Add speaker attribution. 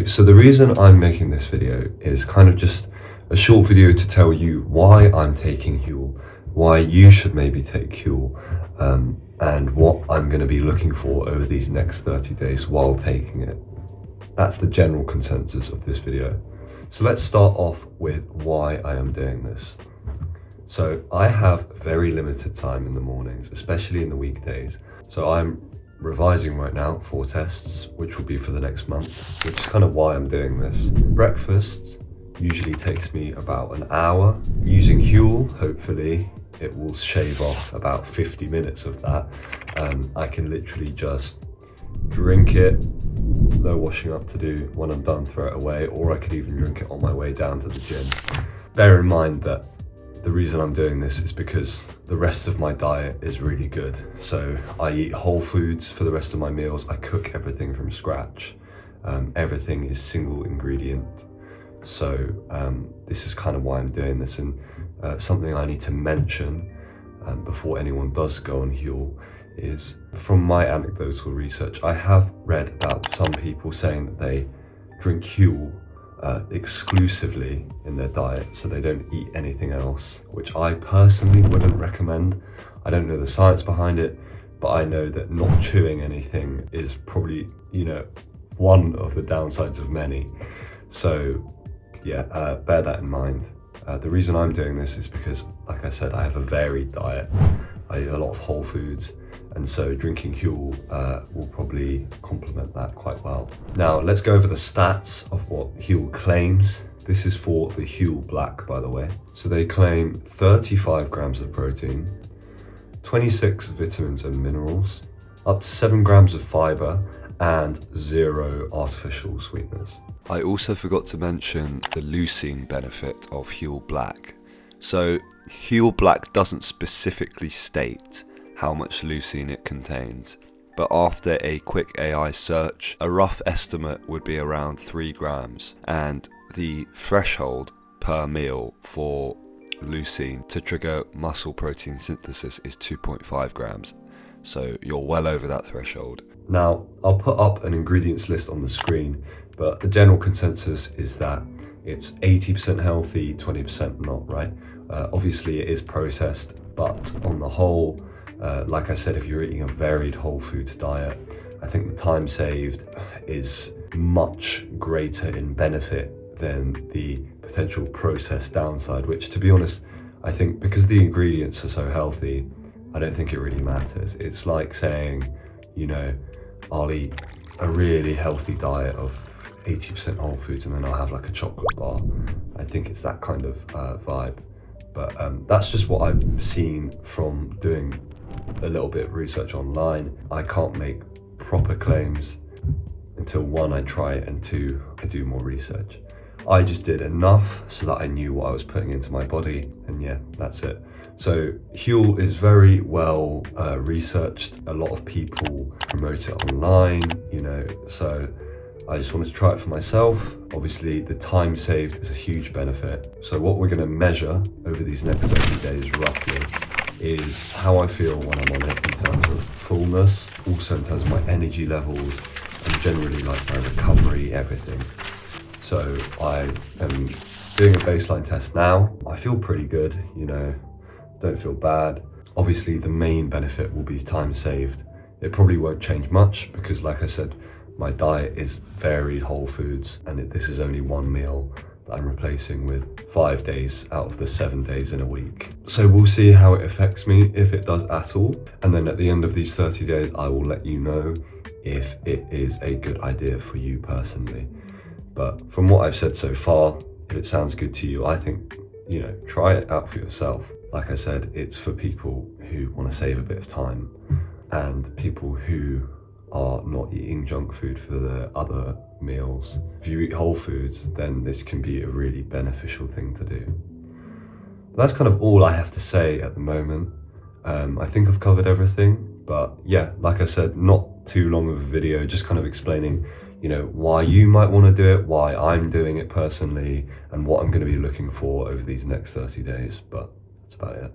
Speaker 1: Okay, so the reason I'm making this video is kind of just a short video to tell you why I'm taking Huel, why you should maybe take Huel, and what I'm going to be looking for over these next 30 days while taking it. That's the general consensus of this video. So let's start off with why I am doing this. So I have very limited time in the mornings, especially in the weekdays. So I'm revising right now for tests, which will be for the next month, which is kind of why I'm doing this. Breakfast usually takes me about an hour. Using Huel, hopefully it will shave off about 50 minutes of that. I can literally just drink it, no washing up to do. When I'm done, throw it away, or I could even drink it on my way down to the gym. Bear in mind that the reason I'm doing this is because the rest of my diet is really good. So I eat whole foods for the rest of my meals. I cook everything from scratch. Everything is single ingredient. So this is kind of why I'm doing this. And something I need to mention before anyone does go on Huel is, from my anecdotal research, I have read about some people saying that they drink Huel exclusively in their diet, so they don't eat anything else, which I personally wouldn't recommend. I don't know the science behind it, but I know that not chewing anything is probably, one of the downsides of many. So yeah, bear that in mind. The reason I'm doing this is because, like I said, I have a varied diet. I eat a lot of whole foods, and so drinking Huel will probably complement that quite well. Now let's go over the stats of what Huel claims. This is for the Huel Black, by the way. So they claim 35 grams of protein, 26 vitamins and minerals, up to 7 grams of fiber, and 0 artificial sweeteners. I also forgot to mention the leucine benefit of Huel Black. So Huel Black doesn't specifically state how much leucine it contains, but after a quick AI search, a rough estimate would be around 3 grams, and the threshold per meal for leucine to trigger muscle protein synthesis is 2.5 grams. So you're well over that threshold. Now, I'll put up an ingredients list on the screen, but the general consensus is that it's 80% healthy, 20% not, right? Obviously it is processed, but on the whole, like I said, if you're eating a varied whole foods diet, I think the time saved is much greater in benefit than the potential process downside, which, to be honest, I think because the ingredients are so healthy, I don't think it really matters. It's like saying, I'll eat a really healthy diet of 80% whole foods and then I'll have like a chocolate bar. I think it's that kind of vibe. But that's just what I've seen from doing a little bit of research online. I can't make proper claims until, one, I try it, and two, I do more research. I just did enough so that I knew what I was putting into my body, and yeah, that's it. So Huel is very well researched. A lot of people promote it online, so I just wanted to try it for myself. Obviously, the time saved is a huge benefit. So what we're going to measure over these next 30 days roughly is how I feel when I'm on it in terms of fullness, also in terms of my energy levels, and generally like my recovery, everything. So I am doing a baseline test now. I feel pretty good, don't feel bad. Obviously, the main benefit will be time saved. It probably won't change much because, like I said, my diet is varied whole foods, and this is only one meal that I'm replacing with 5 days out of the 7 days in a week. So we'll see how it affects me, if it does at all. And then at the end of these 30 days, I will let you know if it is a good idea for you personally. But from what I've said so far, if it sounds good to you, I think, try it out for yourself. Like I said, it's for people who want to save a bit of time and people who are not eating junk food for the other meals. If you eat whole foods, then this can be a really beneficial thing to do. But that's kind of all I have to say at the moment. I think I've covered everything, but yeah, like I said, not too long of a video, just kind of explaining why you might want to do it, why I'm doing it personally, and what I'm going to be looking for over these next 30 days. But that's about it.